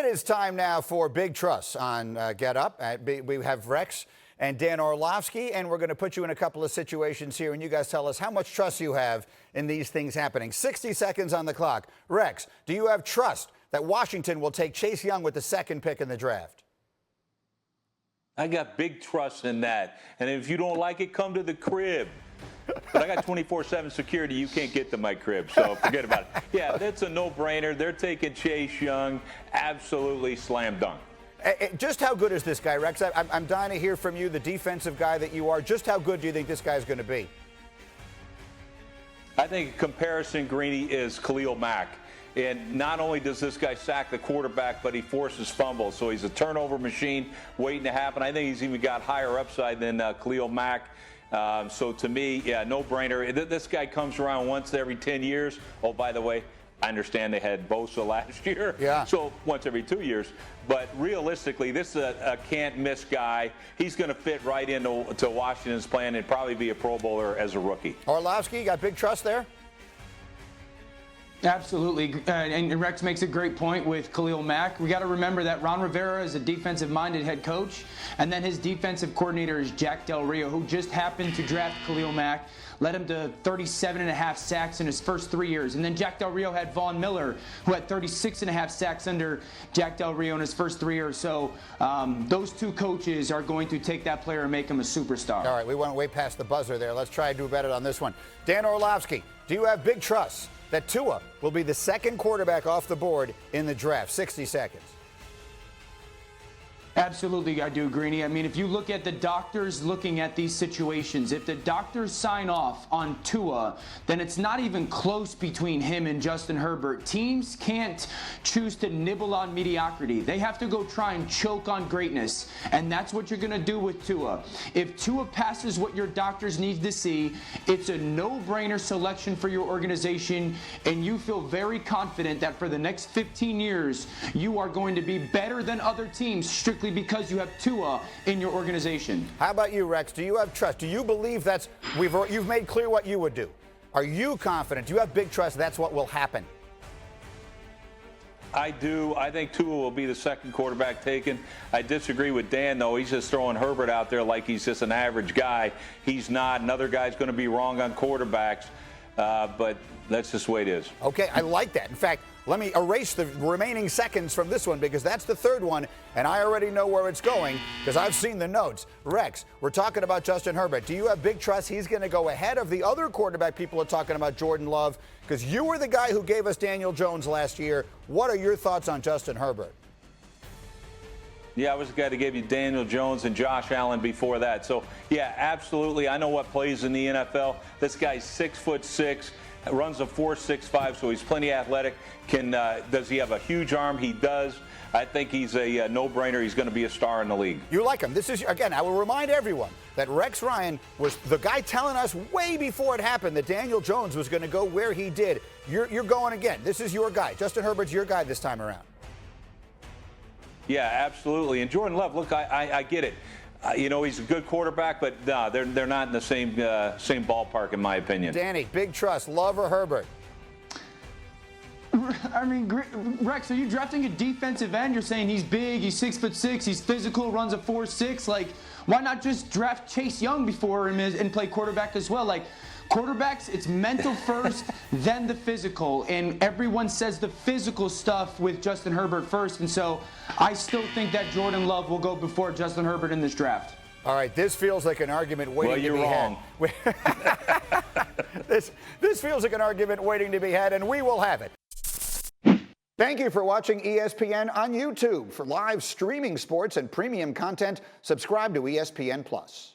It is time now for Big Trust on Get Up. We have Rex and Dan Orlovsky, and we're going to put you in a couple of situations here, and you guys tell us how much trust you have in these things happening. 60 seconds on the clock. Rex, do you have trust that Washington will take Chase Young with the second pick in the draft? I got big trust in that. And if you don't like it, come to the crib. But I got 24/7 security. You can't get to my crib, so forget about it. Yeah, that's a no-brainer. They're taking Chase Young. Absolutely slam dunk. Just how good is this guy, Rex? I'm dying to hear from you, the defensive guy that you are. Just how good do you think this guy is going to be? I think comparison, Greeny, is Khalil Mack. And not only does this guy sack the quarterback, but he forces fumbles. So he's a turnover machine waiting to happen. I think he's even got higher upside than Khalil Mack. So to me, yeah, no-brainer. This guy comes around once every 10 years. Oh, by the way, I understand they had Bosa last year. Yeah. So once every 2 years. But realistically, this is a can't-miss guy. He's going to fit right into Washington's plan and probably be a Pro Bowler as a rookie. Orlovsky, you got big trust there? Absolutely, and Rex makes a great point with Khalil Mack. We got to remember that Ron Rivera is a defensive-minded head coach, and then his defensive coordinator is Jack Del Rio, who just happened to draft Khalil Mack, led him to 37.5 sacks in his first 3 years. And then Jack Del Rio had Von Miller, who had 36.5 sacks under Jack Del Rio in his first 3 years. So those two coaches are going to take that player and make him a superstar. All right, we went way past the buzzer there. Let's try to do better on this one. Dan Orlovsky, do you have big trust that Tua will be the second quarterback off the board in the draft? 60 seconds. Absolutely, I do, Greeny. I mean, if you look at the doctors looking at these situations, if the doctors sign off on Tua, then it's not even close between him and Justin Herbert. Teams can't choose to nibble on mediocrity. They have to go try and choke on greatness, and that's what you're going to do with Tua. If Tua passes what your doctors need to see, it's a no-brainer selection for your organization, and you feel very confident that for the next 15 years, you are going to be better than other teams strictly because you have Tua in your organization. How about you, Rex? Do you have trust? Do you believe you've made clear what you would do? Are you confident? Do you have big trust that's what will happen? I do. I think Tua will be the second quarterback taken. I disagree with Dan, though. He's just throwing Herbert out there like he's just an average guy. He's not. Another guy's going to be wrong on quarterbacks. But that's just the way it is. Okay, I like that. In fact, let me erase the remaining seconds from this one because that's the third one, and I already know where it's going because I've seen the notes. Rex, we're talking about Justin Herbert. Do you have big trust he's going to go ahead of the other quarterback people are talking about, Jordan Love? Because you were the guy who gave us Daniel Jones last year. What are your thoughts on Justin Herbert? Yeah, I was the guy that gave you Daniel Jones and Josh Allen before that. So, yeah, absolutely. I know what plays in the NFL. This guy's 6'6", runs a 4.65, so he's plenty athletic. Does he have a huge arm? He does. I think he's a no-brainer. He's going to be a star in the league. You like him. This is, again, I will remind everyone that Rex Ryan was the guy telling us way before it happened that Daniel Jones was going to go where he did. You're going again. This is your guy. Justin Herbert's your guy this time around. Yeah, absolutely. And Jordan Love, look, I get it. He's a good quarterback, but no, they're not in the same ballpark, in my opinion. Danny, big trust, Love or Herbert? I mean, Rex, are you drafting a defensive end? You're saying he's big, he's 6'6", he's physical, runs a 4.6. Like, why not just draft Chase Young before him and play quarterback as well? Like, quarterbacks, it's mental first, then the physical. And everyone says the physical stuff with Justin Herbert first. And so I still think that Jordan Love will go before Justin Herbert in this draft. All right, this feels like an argument waiting to be had. Well, you're wrong. This feels like an argument waiting to be had, and we will have it. Thank you for watching ESPN on YouTube. For live streaming sports and premium content, subscribe to ESPN+.